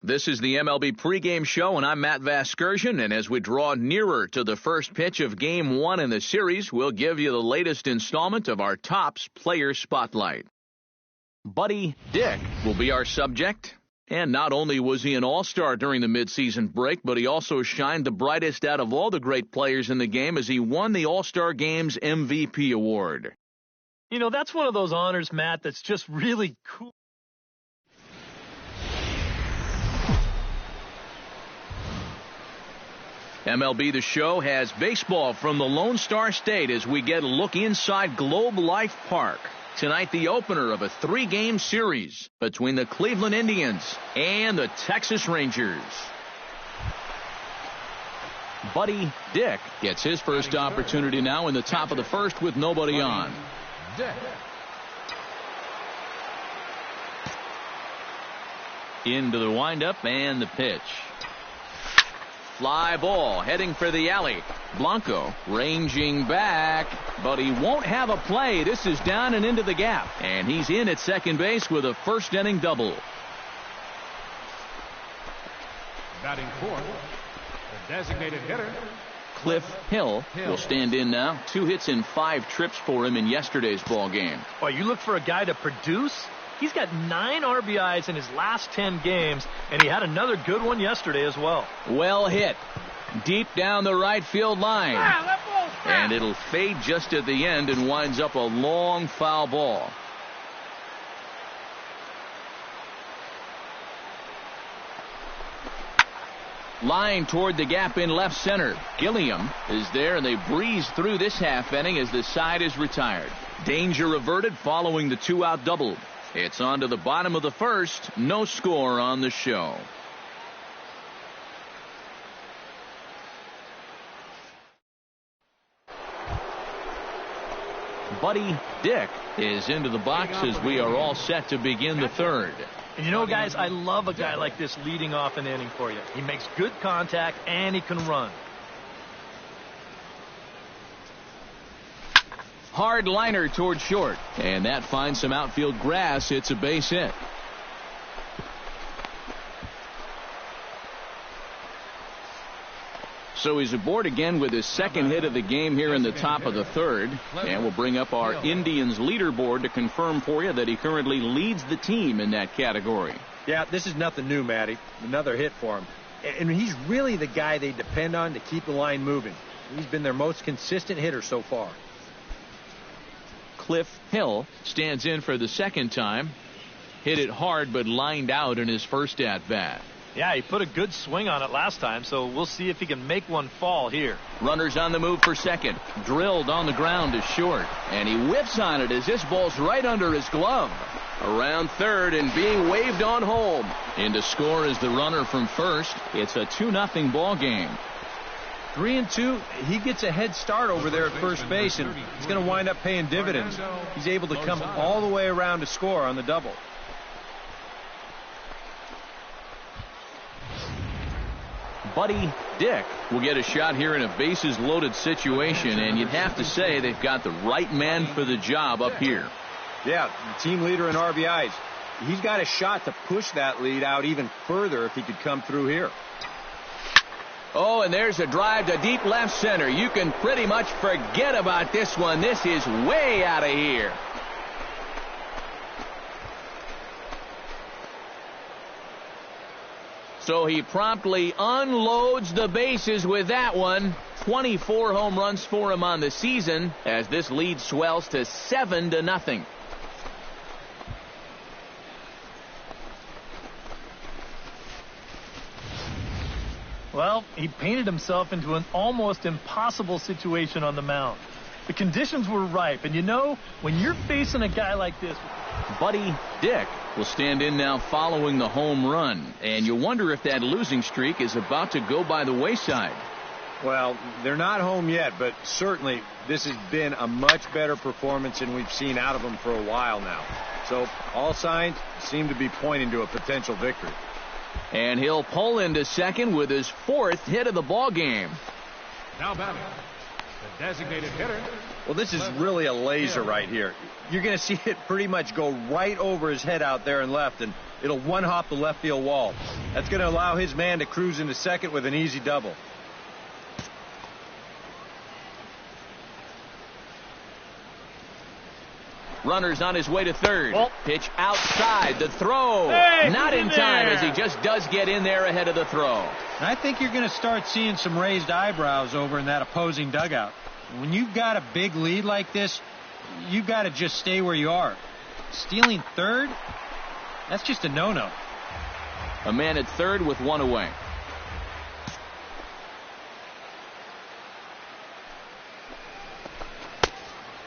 This is the MLB pregame show, and I'm Matt Vasgersian, and as we draw nearer to the first pitch of Game 1 in the series, we'll give you the latest installment of our Topps Player Spotlight. Buddy Dick will be our subject, and not only was he an all-star during the midseason break, but he also shined the brightest out of all the great players in the game as he won the All-Star Game's MVP award. You know, that's one of those honors, Matt, that's just really cool. MLB The Show has baseball from the Lone Star State as we get a look inside Globe Life Park. Tonight, the opener of a 3-game series between the Cleveland Indians and the Texas Rangers. Buddy Dick gets his first opportunity now in the top of the first with nobody on. Into the windup and the pitch. Fly ball heading for the alley. Blanco ranging back, but he won't have a play. This is down and into the gap, and he's in at second base with a first-inning double. Batting fourth, the designated hitter, Cliff Hill will stand in now. 2 hits and 5 trips for him in yesterday's ball game. Boy, you look for a guy to produce. He's got 9 RBIs in his last 10 games, and he had another good one yesterday as well. Well hit. Deep down the right field line. And it'll fade just at the end and winds up a long foul ball. Line toward the gap in left center. Gilliam is there, and they breeze through this half inning as the side is retired. Danger averted following the 2-out double. It's on to the bottom of the first. No score on the show. Buddy Dick is into the box as we are all set to begin the third. And you know, guys, I love a guy like this leading off an inning for you. He makes good contact and he can run. Hard liner toward short, and that finds some outfield grass. It's a base hit. So he's aboard again with his second hit of the game here in the top of the third, and we'll bring up our Indians leaderboard to confirm for you that he currently leads the team in that category. Yeah, this is nothing new, Matty. Another hit for him. And he's really the guy they depend on to keep the line moving. He's been their most consistent hitter so far. Cliff Hill stands in for the second time. Hit it hard but lined out in his first at-bat. Yeah, he put a good swing on it last time, so we'll see if he can make one fall here. Runners on the move for second. Drilled on the ground to short, and he whips on it as this ball's right under his glove. Around third and being waved on home. In to score is the runner from first. It's a 2-0 ball game. 3-2, he gets a head start over there at first base, and he's going to wind up paying dividends. He's able to come all the way around to score on the double. Buddy Dick will get a shot here in a bases-loaded situation, and you'd have to say they've got the right man for the job up here. Yeah, the team leader in RBIs. He's got a shot to push that lead out even further if he could come through here. Oh, and there's a drive to deep left center. You can pretty much forget about this one. This is way out of here. So he promptly unloads the bases with that one. 24 home runs for him on the season as this lead swells to 7-0. Well, he painted himself into an almost impossible situation on the mound. The conditions were ripe, and you know, when you're facing a guy like this... Buddy Dick will stand in now following the home run, and you wonder if that losing streak is about to go by the wayside. Well, they're not home yet, but certainly this has been a much better performance than we've seen out of them for a while now. So all signs seem to be pointing to a potential victory. And he'll pull into second with his 4th hit of the ball game. Now batting, the designated hitter. Well, this is really a laser right here. You're going to see it pretty much go right over his head out there and left, and it'll one-hop the left field wall. That's going to allow his man to cruise into second with an easy double. Runner's on his way to third. Oh. Pitch outside. The throw. Hey, not in in time there. as he just does get in there ahead of the throw. And I think you're going to start seeing some raised eyebrows over in that opposing dugout. When you've got a big lead like this, you've got to just stay where you are. Stealing third, that's just a no-no. A man at third with one away.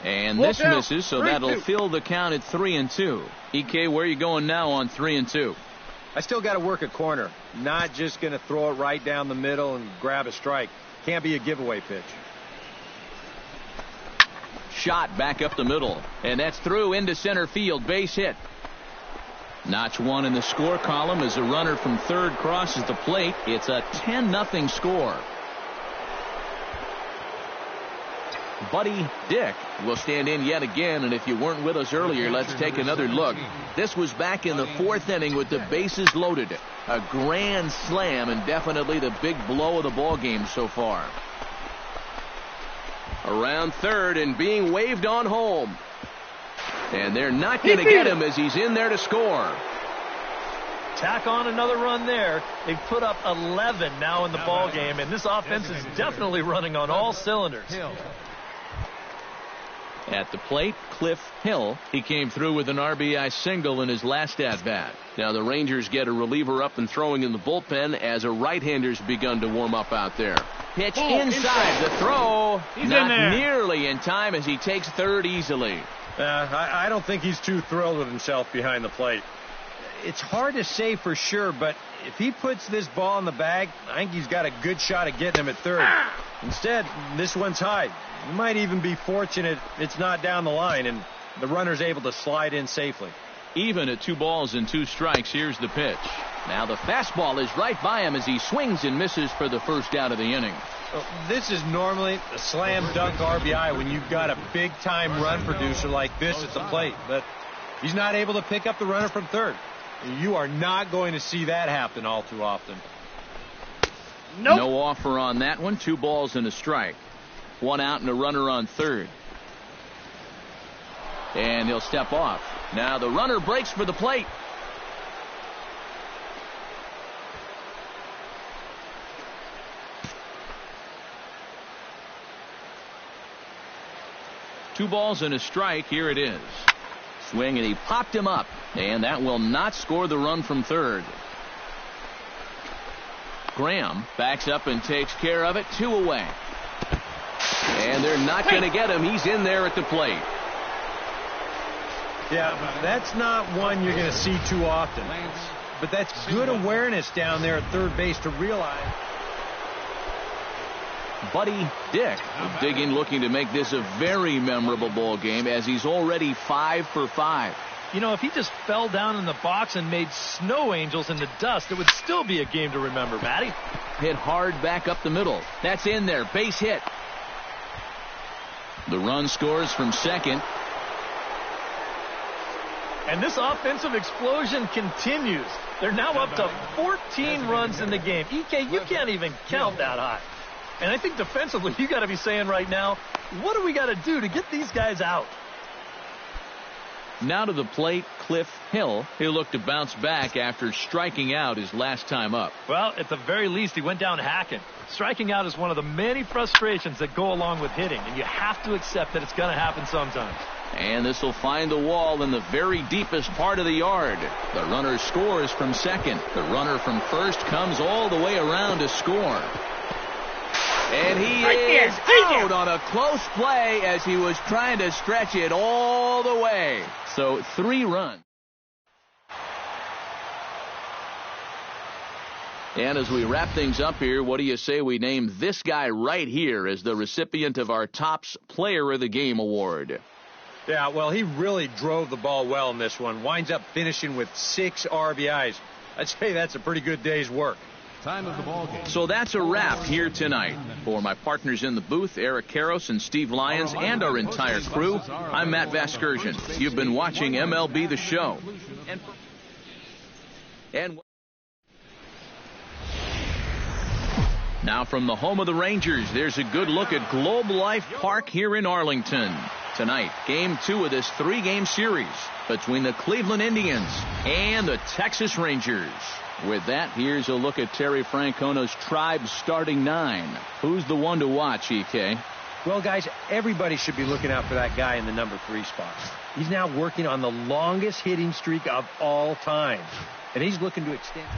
And this misses, so that'll fill the count at 3-2. EK, where are you going now on 3-2? I still got to work a corner. Not just going to throw it right down the middle and grab a strike. Can't be a giveaway pitch. Shot back up the middle, and that's through into center field. Base hit. Notch one in the score column as a runner from third crosses the plate. It's a 10-0 score. Buddy Dick will stand in yet again, and if you weren't with us earlier, let's take another look. This was back in the fourth inning with the bases loaded. A grand slam and definitely the big blow of the ball game so far. Around third and being waved on home. And they're not going to get him as he's in there to score. Tack on another run there. They've put up 11 now in the ball game, and this offense is definitely running on all cylinders. At the plate, Cliff Hill. He came through with an RBI single in his last at-bat. Now the Rangers get a reliever up and throwing in the bullpen as a right-hander's begun to warm up out there. Pitch inside. The throw. Not nearly in time as he takes third easily. I don't think he's too thrilled with himself behind the plate. It's hard to say for sure, but if he puts this ball in the bag, I think he's got a good shot at getting him at third. Instead, this one's high. You might even be fortunate it's not down the line and the runner's able to slide in safely. Even at 2 balls and 2 strikes, here's the pitch. Now the fastball is right by him as he swings and misses for the first out of the inning. This is normally a slam dunk RBI when you've got a big-time run producer like this at the plate, but he's not able to pick up the runner from third. You are not going to see that happen all too often. Nope. No offer on that one. 2 balls and a strike. 1 out and a runner on third. And he'll step off. Now the runner breaks for the plate. Two balls and a strike. Here it is. Swing, and he popped him up. And that will not score the run from third. Graham backs up and takes care of it. 2 away. And they're not going to get him. He's in there at the plate. Yeah, that's not one you're going to see too often. But that's good awareness down there at third base to realize. Buddy Dick digging, looking to make this a very memorable ball game as he's already 5 for 5. You know, if he just fell down in the box and made snow angels in the dust, it would still be a game to remember, Matty. Hit hard back up the middle. That's in there. Base hit. The run scores from second. And this offensive explosion continues. They're now up to 14 runs in the game. EK, you can't even count that high. And I think defensively, you got to be saying right now, what do we got to do to get these guys out? Now to the plate, Cliff Hill. He'll look to bounce back after striking out his last time up. Well, at the very least, he went down hacking. Striking out is one of the many frustrations that go along with hitting, and you have to accept that it's going to happen sometimes. And this will find the wall in the very deepest part of the yard. The runner scores from second. The runner from first comes all the way around to score. And he is out on a close play as he was trying to stretch it all the way. So 3 runs. And as we wrap things up here, what do you say we name this guy right here as the recipient of our Topps Player of the Game award? Yeah, well, he really drove the ball well in this one. Winds up finishing with 6 RBIs. I'd say that's a pretty good day's work. Time of the ball game. So that's a wrap here tonight. For my partners in the booth, Eric Karros and Steve Lyons, and our entire crew, I'm Matt Vasgersian. You've been watching MLB The Show. And Now from the home of the Rangers, there's a good look at Globe Life Park here in Arlington. Tonight, Game 2 of this 3-game series between the Cleveland Indians and the Texas Rangers. With that, here's a look at Terry Francona's Tribe starting 9. Who's the one to watch, EK? Well, guys, everybody should be looking out for that guy in the number 3 spot. He's now working on the longest hitting streak of all time, and he's looking to extend.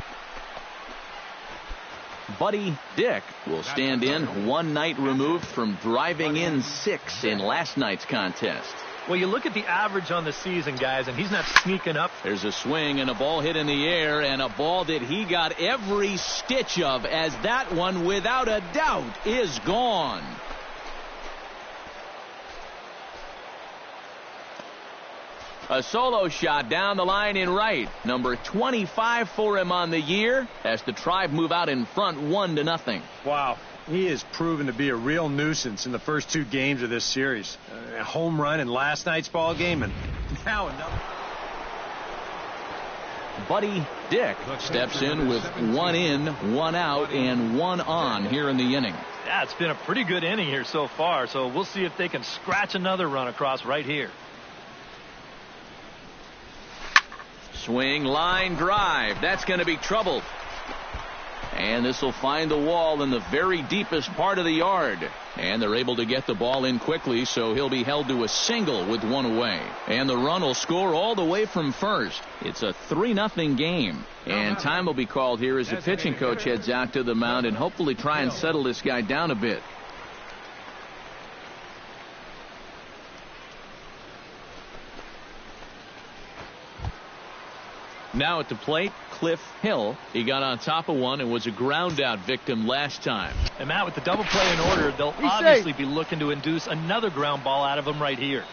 Buddy Dick will stand in, one night removed from driving in 6 in last night's contest. Well, you look at the average on the season, guys, and he's not sneaking up. There's a swing and a ball hit in the air, and a ball that he got every stitch of, as that one, without a doubt, is gone. A solo shot down the line in right. Number 25 for him on the year as the Tribe move out in front 1-0. Wow. He has proven to be a real nuisance in the first 2 games of this series. A home run in last night's ball game, and now another. Buddy Dick steps in with 1 in, 1 out, and 1 on here in the inning. Yeah, it's been a pretty good inning here so far, so we'll see if they can scratch another run across right here. Swing, line drive. That's going to be trouble. And this will find the wall in the very deepest part of the yard. And they're able to get the ball in quickly, so he'll be held to a single with 1 away. And the run will score all the way from first. It's a 3-0 game. And time will be called here as the pitching coach heads out to the mound and hopefully try and settle this guy down a bit. Now at the plate, Cliff Hill. He got on top of one and was a ground out victim last time. And Matt, with the double play in order, they'll obviously be looking to induce another ground ball out of him right here.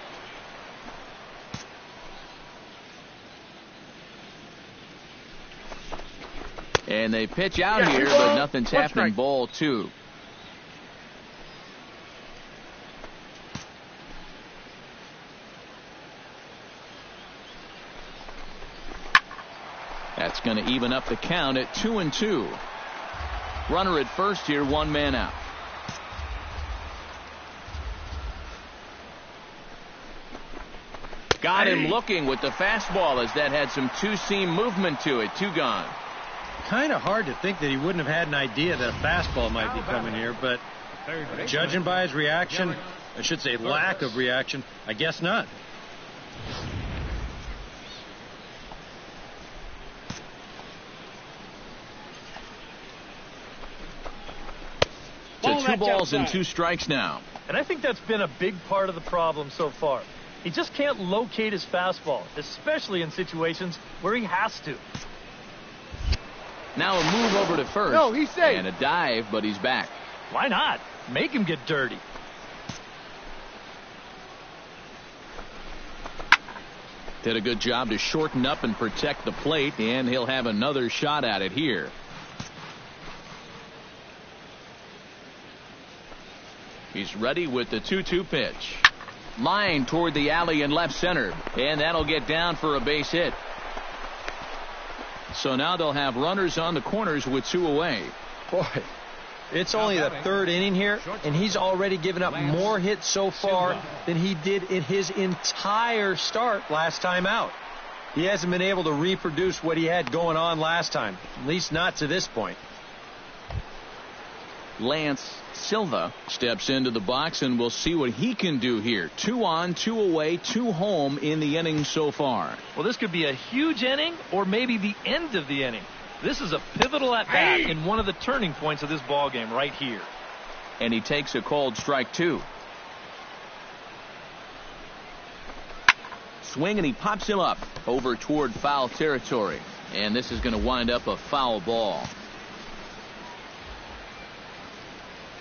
And they pitch out here, but nothing's happening. Ball 2. That's going to even up the count at 2-2. Runner at first here, 1 man out. Got him looking with the fastball as that had some two-seam movement to it. 2 gone. Kind of hard to think that he wouldn't have had an idea that a fastball might be coming here, but judging by his reaction, I should say lack of reaction, I guess not. To 2 balls and 2 strikes now. And I think that's been a big part of the problem so far. He just can't locate his fastball, especially in situations where he has to. Now a move over to first. No, he's safe. And a dive, but he's back. Why not? Make him get dirty. Did a good job to shorten up and protect the plate, and he'll have another shot at it here. He's ready with the 2-2 pitch. Line toward the alley in left center, and that'll get down for a base hit. So now they'll have runners on the corners with 2 away. Boy, it's only the 3rd inning here, and he's already given up more hits so far than he did in his entire start last time out. He hasn't been able to reproduce what he had going on last time, at least not to this point. Lance Silva steps into the box, and we'll see what he can do here. 2 on, 2 away, 2 home in the inning so far. Well, this could be a huge inning or maybe the end of the inning. This is a pivotal at bat in one of the turning points of this ball game right here. And he takes a called strike 2. Swing, and he pops him up over toward foul territory. And this is going to wind up a foul ball.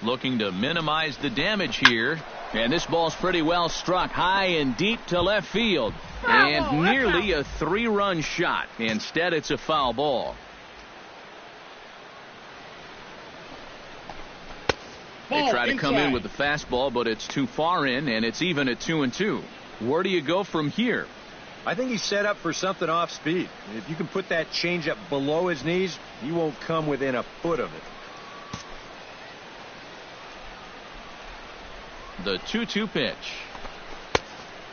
Looking to minimize the damage here. And this ball's pretty well struck high and deep to left field. And nearly a 3-run shot. Instead, it's a foul ball. They try to come in with the fastball, but it's too far in, and it's even at 2-2. Where do you go from here? I think he's set up for something off speed. If you can put that changeup below his knees, he won't come within a foot of it. The 2-2 pitch.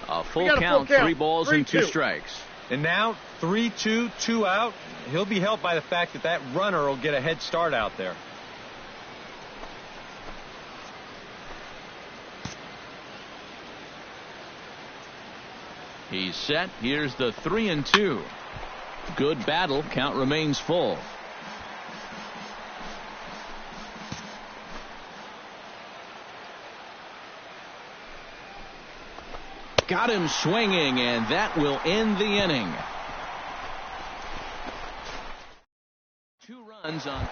A full count, 3 balls and 2 strikes. And now 3-2, 2 out. He'll be helped by the fact that that runner will get a head start out there. He's set. Here's the 3-2. Good battle. Count remains full. Got him swinging, and that will end the inning. 2 runs on.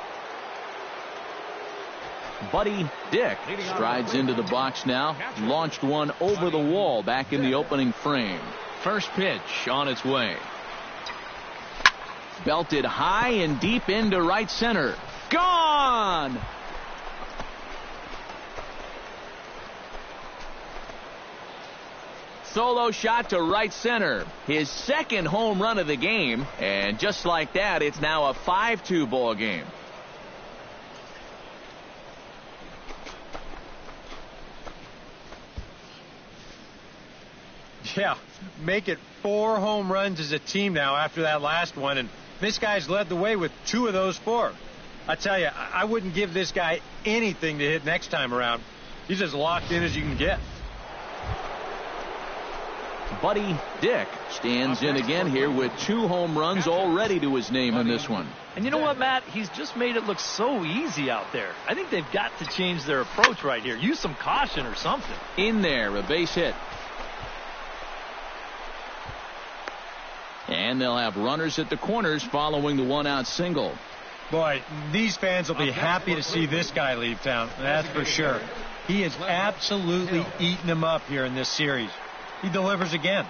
Buddy Dick strides into the box now. Launched one over the wall back in the opening frame. First pitch on its way. Belted high and deep into right center. Gone! Solo shot to right center. His second home run of the game. And just like that, it's now a 5-2 ball game. Yeah, make it 4 home runs as a team now after that last one, and this guy's led the way with 2 of those 4. I tell you, I wouldn't give this guy anything to hit next time around. He's as locked in as you can get. Buddy Dick stands in again here with 2 home runs already to his name in this one. And you know what, Matt? He's just made it look so easy out there. I think they've got to change their approach right here. Use some caution or something. In there, a base hit. And they'll have runners at the corners following the 1-out single. Boy, these fans will be happy to see this guy leave town. That's for sure. He has absolutely eaten them up here in this series. He delivers again.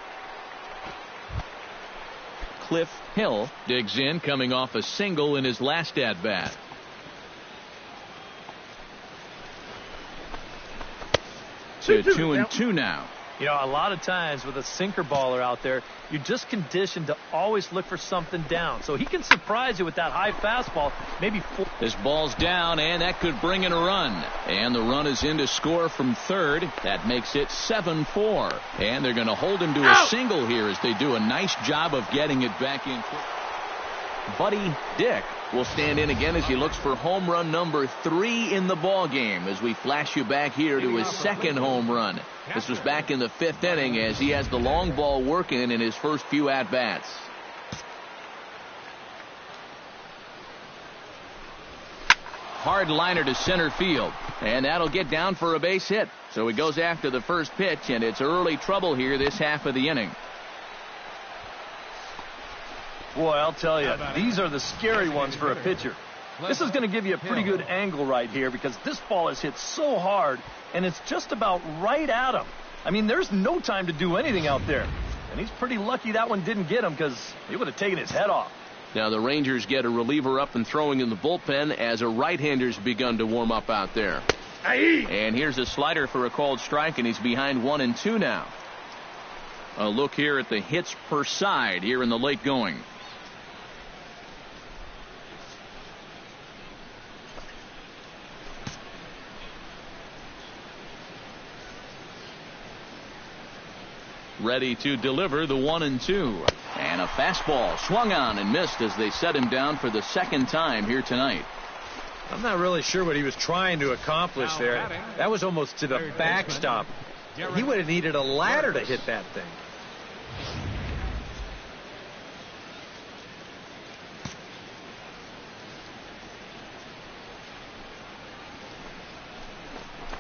Cliff Hill digs in, coming off a single in his last at-bat. To 2-2 now. You know, a lot of times with a sinker baller out there, you're just conditioned to always look for something down. So he can surprise you with that high fastball. Maybe 4. This ball's down, and that could bring in a run. And the run is in to score from third. That makes it 7-4. And they're going to hold him to a single here as they do a nice job of getting it back in. Buddy Dick will stand in again as he looks for home run number 3 in the ball game as we flash you back here to his second home run. This was back in the 5th inning as he has the long ball working in his first few at-bats. Hard liner to center field, and that'll get down for a base hit. So he goes after the first pitch, and it's early trouble here this half of the inning. Boy, I'll tell you, these are the scary ones for a pitcher. This is going to give you a pretty good angle right here because this ball is hit so hard, and it's just about right at him. I mean, there's no time to do anything out there. And he's pretty lucky that one didn't get him because he would have taken his head off. Now the Rangers get a reliever up and throwing in the bullpen as a right-hander's begun to warm up out there. And here's a slider for a called strike, and he's behind 1-2 now. A look here at the hits per side here in the late going. Ready to deliver the 1-2. And a fastball swung on and missed as they set him down for the second time here tonight. I'm not really sure what he was trying to accomplish there. That was almost to the backstop. He would have needed a ladder to hit that thing.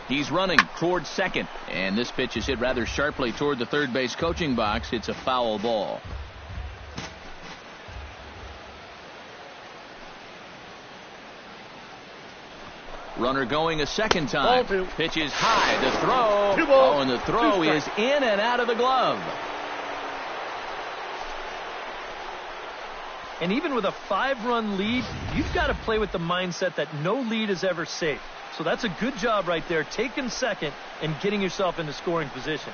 He's running toward second, and this pitch is hit rather sharply toward the third base coaching box. It's a foul ball. Runner going a second time. Pitch is high. The throw. Oh, and the throw is in and out of the glove. And even with a 5-run lead, you've got to play with the mindset that no lead is ever safe. So that's a good job right there, taking second and getting yourself into scoring position.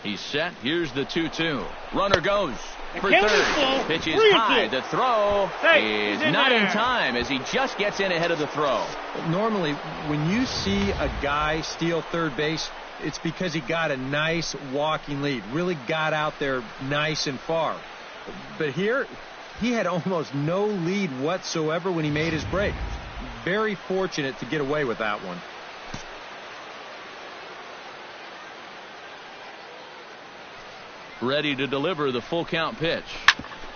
He's set. Here's the 2-2. Runner goes for third. Pitch is high. The throw is not in time as he just gets in ahead of the throw. Normally, when you see a guy steal third base, it's because he got a nice walking lead. Really got out there nice and far. But here, he had almost no lead whatsoever when he made his break. Very fortunate to get away with that one. Ready to deliver the full count pitch.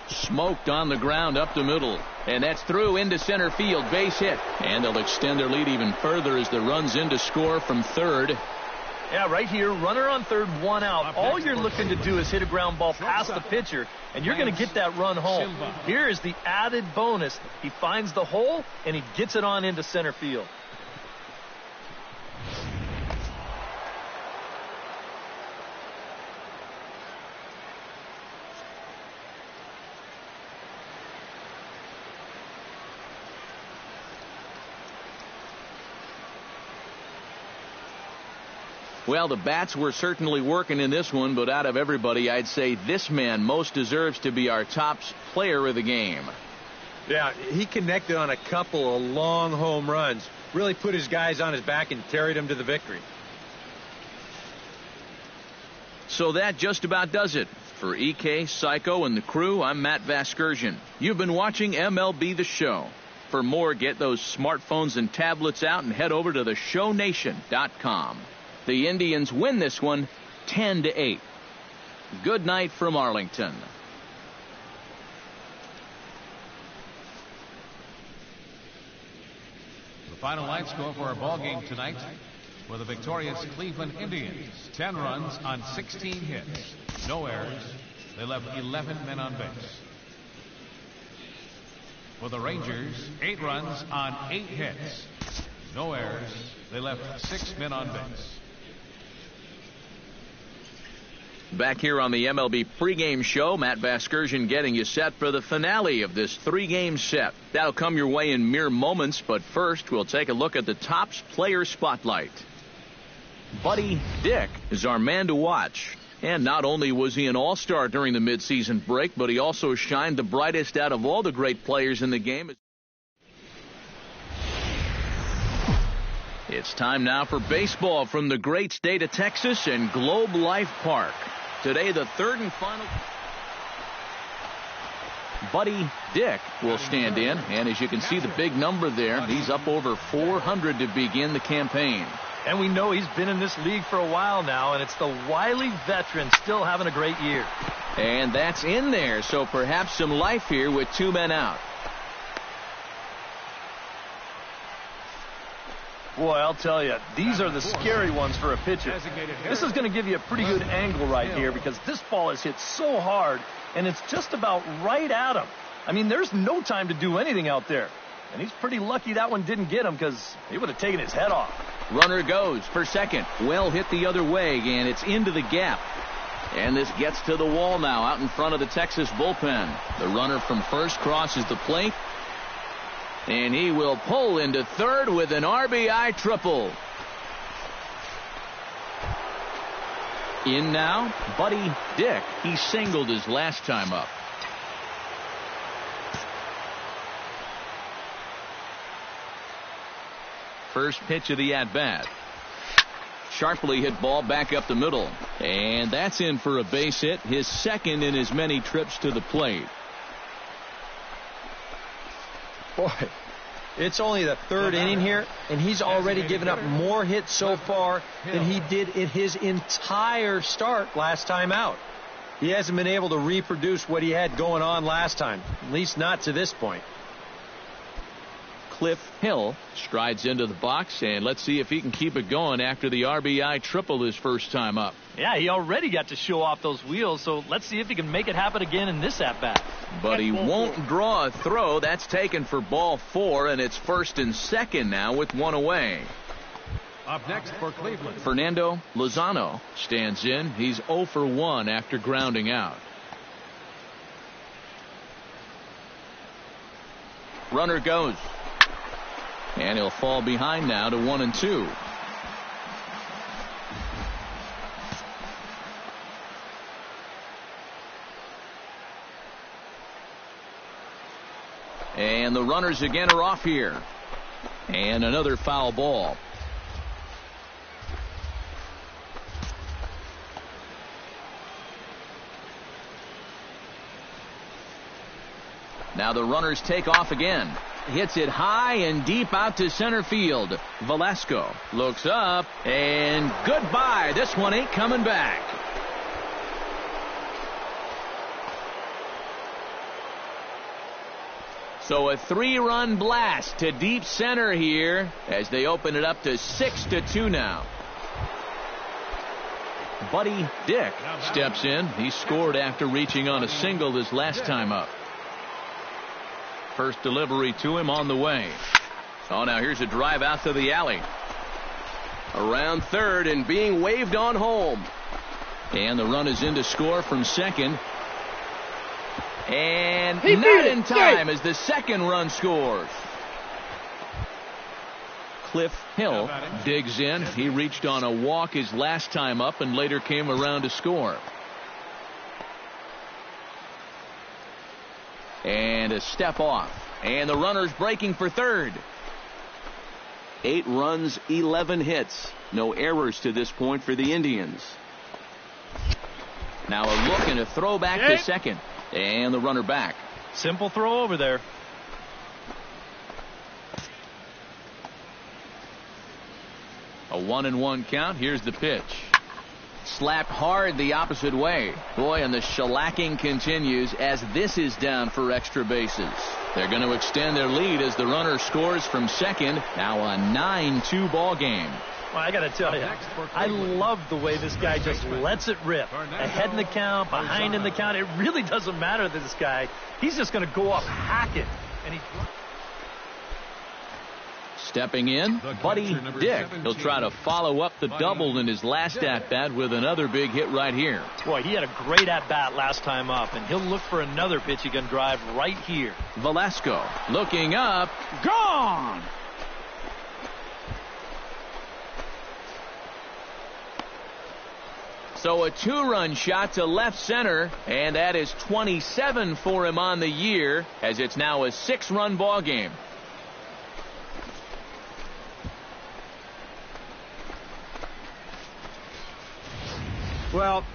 Smoked on the ground up the middle. And that's through into center field. Base hit. And they'll extend their lead even further as the run's in to score from third. Yeah, right here, runner on third, one out. All you're looking to do is hit a ground ball past the pitcher, and you're going to get that run home. Here is the added bonus. He finds the hole, and he gets it on into center field. Well, the bats were certainly working in this one, but out of everybody, I'd say this man most deserves to be our top player of the game. Yeah, he connected on a couple of long home runs. Really put his guys on his back and carried them to the victory. So that just about does it. For EK, Psycho, and the crew, I'm Matt Vasgersian. You've been watching MLB The Show. For more, get those smartphones and tablets out and head over to theshownation.com. The Indians win this one 10-8. Good night from Arlington. The final line score for our ball game tonight for the victorious Cleveland Indians. 10 runs on 16 hits. No errors. They left 11 men on base. For the Rangers, 8 runs on 8 hits. No errors. They left 6 men on base. Back here on the MLB pregame show, Matt Vasgersian getting you set for the finale of this 3-game set. That'll come your way in mere moments, but first we'll take a look at the Topps Player Spotlight. Buddy Dick is our man to watch. And not only was he an all-star during the midseason break, but he also shined the brightest out of all the great players in the game. It's time now for baseball from the great state of Texas and Globe Life Park. Today, the third and final. Buddy Dick will stand in, and as you can see the big number there, he's up over 400 to begin the campaign. And we know he's been in this league for a while now, and it's the wily veteran still having a great year. And that's in there, so perhaps some life here with 2 men out. Boy, I'll tell you, these are the scary ones for a pitcher. This is going to give you a pretty good angle right here because this ball is hit so hard, and it's just about right at him. I mean, there's no time to do anything out there. And he's pretty lucky that one didn't get him because he would have taken his head off. Runner goes for second. Well hit the other way, and it's into the gap. And this gets to the wall now out in front of the Texas bullpen. The runner from first crosses the plate. And he will pull into third with an RBI triple. In now, Buddy Dick. He singled his last time up. First pitch of the at-bat. Sharply hit ball back up the middle. And that's in for a base hit, his second in as many trips to the plate. Boy, it's only the third inning here, and he's already given up more hits so far than he did in his entire start last time out. He hasn't been able to reproduce what he had going on last time, at least not to this point. Cliff Hill strides into the box, and let's see if he can keep it going after the RBI triple his first time up. Yeah, he already got to show off those wheels, so let's see if he can make it happen again in this at-bat. But he won't draw a throw. That's taken for ball 4, and it's first and second now with one away. Up next for Cleveland, Fernando Lozano stands in. He's 0 for 1 after grounding out. Runner goes. And he'll fall behind now to 1 and 2. And the runners again are off here. And another foul ball. Now the runners take off again. Hits it high and deep out to center field. Velasco looks up and goodbye. This one ain't coming back. So a 3-run blast to deep center here as they open it up to 6-2 now. Buddy Dick steps in. He scored after reaching on a single his last time up. First delivery to him on the way. Oh, now here's a drive out to the alley. Around third and being waved on home. And the run is in to score from second. And not in time as the second run scores. Cliff Hill digs in. He reached on a walk his last time up and later came around to score. And a step off. And the runner's breaking for third. 8 runs, 11 hits. No errors to this point for the Indians. Now a look and a throw back to second. And the runner back. Simple throw over there. A 1-1 count. Here's the pitch. Slapped hard the opposite way. Boy, and the shellacking continues as this is down for extra bases. They're going to extend their lead as the runner scores from second. Now a 9-2 ball game. Well, I got to tell you, I love the way this guy just lets it rip. Ahead in the count, behind in the count. It really doesn't matter to this guy. He's just going to go up hacking. And he... Stepping in, Buddy Dick. He'll try to follow up the double in his last at-bat with another big hit right here. Boy, he had a great at-bat last time up, and he'll look for another pitch he can drive right here. Velasco looking up. Gone! So a 2-run shot to left center, and that is 27 for him on the year, as it's now a 6-run ball game. Well,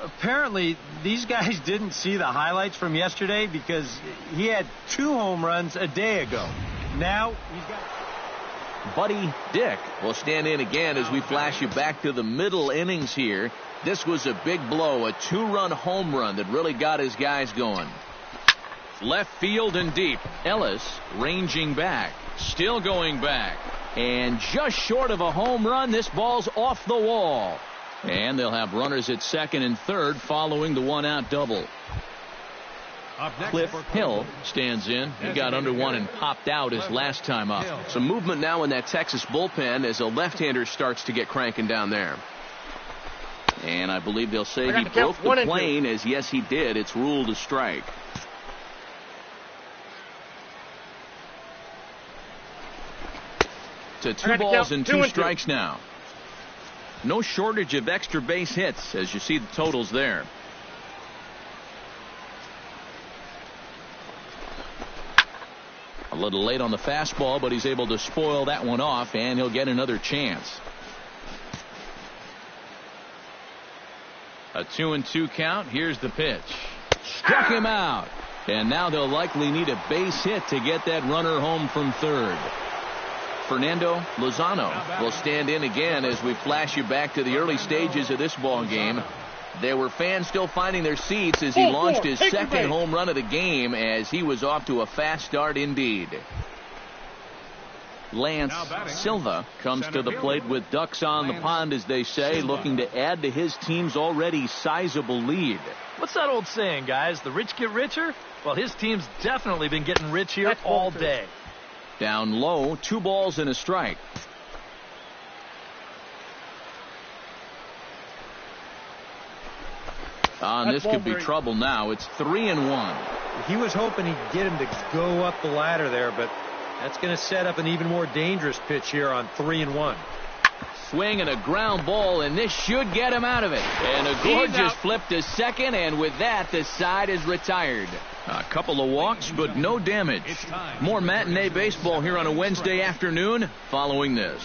apparently these guys didn't see the highlights from yesterday because he had 2 home runs a day ago. Now he's got... Buddy Dick will stand in again as we flash you back to the middle innings here. This was a big blow, a 2-run home run that really got his guys going. Left field and deep. Ellis ranging back, still going back, and just short of a home run. This ball's off the wall. And they'll have runners at second and third following the 1-out double. Cliff Hill stands in. He got under one and popped out his last time up. Some movement now in that Texas bullpen as a left-hander starts to get cranking down there. And I believe they'll say he broke the plane, as yes he did. It's ruled a strike. To 2 balls and 2 strikes now. No shortage of extra base hits as you see the totals there. A little late on the fastball, but he's able to spoil that one off, and he'll get another chance. A 2-2 count. Here's the pitch. Struck him out. And now they'll likely need a base hit to get that runner home from third. Fernando Lozano will stand in again as we flash you back to the early stages of this ball game. There were fans still finding their seats as he launched his second home run of the game, as he was off to a fast start indeed. Lance Silva comes to the plate with ducks on the pond, as they say, looking to add to his team's already sizable lead. What's that old saying, guys? The rich get richer? Well, his team's definitely been getting rich here all day. Down low, 2 balls and a strike. This could be trouble now. It's 3-1. He was hoping he'd get him to go up the ladder there, but that's going to set up an even more dangerous pitch here on 3-1. swing and a ground ball, and this should get him out of it. And a gorgeous flip to second, and with that, the side is retired. A couple of walks, but no damage. More matinee baseball here on a Wednesday afternoon following this.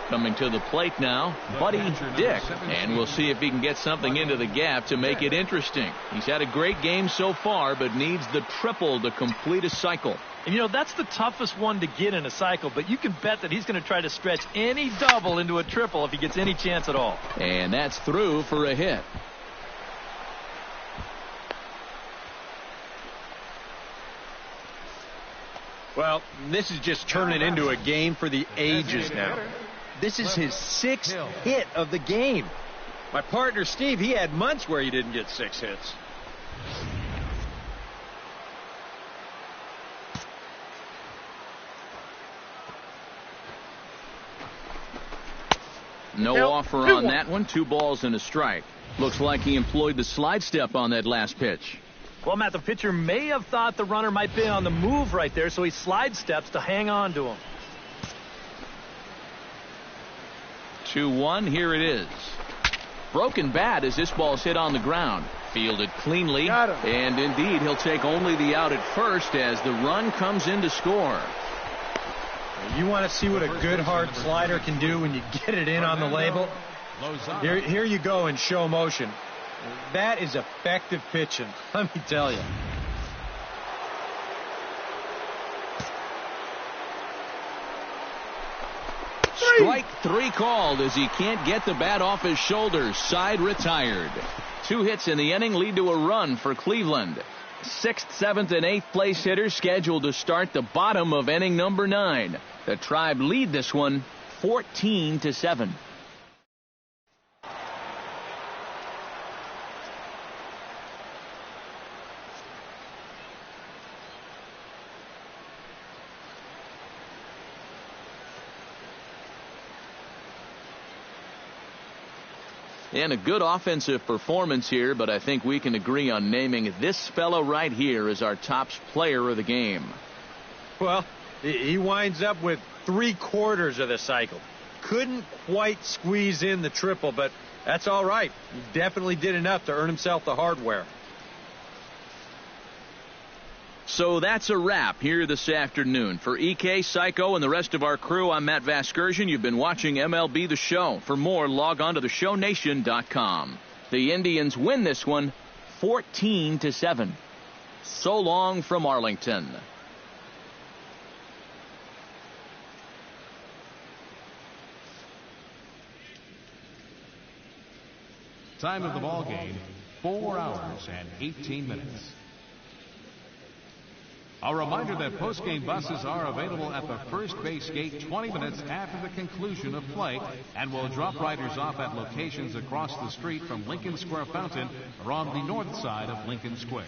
Coming to the plate now, Buddy Dick, and we'll see if he can get something into the gap to make it interesting. He's had a great game so far, but needs the triple to complete a cycle. And you know, that's the toughest one to get in a cycle, but you can bet that he's going to try to stretch any double into a triple if he gets any chance at all. And that's through for a hit. Well, this is just turning into a game for the ages now. This is his 6th hit of the game. My partner, Steve, he had months where he didn't get 6 hits. No offer on that one. 2 balls and a strike. Looks like he employed the slide step on that last pitch. Well, Matt, the pitcher may have thought the runner might be on the move right there, so he slide steps to hang on to him. 2-1, here it is. Broken bat as this ball's hit on the ground. Fielded cleanly, and indeed he'll take only the out at first as the run comes in to score. You want to see what a good hard slider can do when you get it in on the label? Here you go in show motion. That is effective pitching, let me tell you. Strike 3 called as he can't get the bat off his shoulders. Side retired. 2 hits in the inning lead to a run for Cleveland. 6th, 7th, and 8th place hitters scheduled to start the bottom of inning number 9. The Tribe lead this one 14-7. And a good offensive performance here, but I think we can agree on naming this fellow right here as our top player of the game. Well, he winds up with 3/4 of the cycle. Couldn't quite squeeze in the triple, but that's all right. He definitely did enough to earn himself the hardware. So that's a wrap here this afternoon. For EK, Psycho, and the rest of our crew, I'm Matt Vasgersian. You've been watching MLB The Show. For more, log on to theshownation.com. The Indians win this one 14-7. So long from Arlington. Time of the ball game, 4 hours and 18 minutes. A reminder that post-game buses are available at the first base gate 20 minutes after the conclusion of play and will drop riders off at locations across the street from Lincoln Square Fountain or on the north side of Lincoln Square.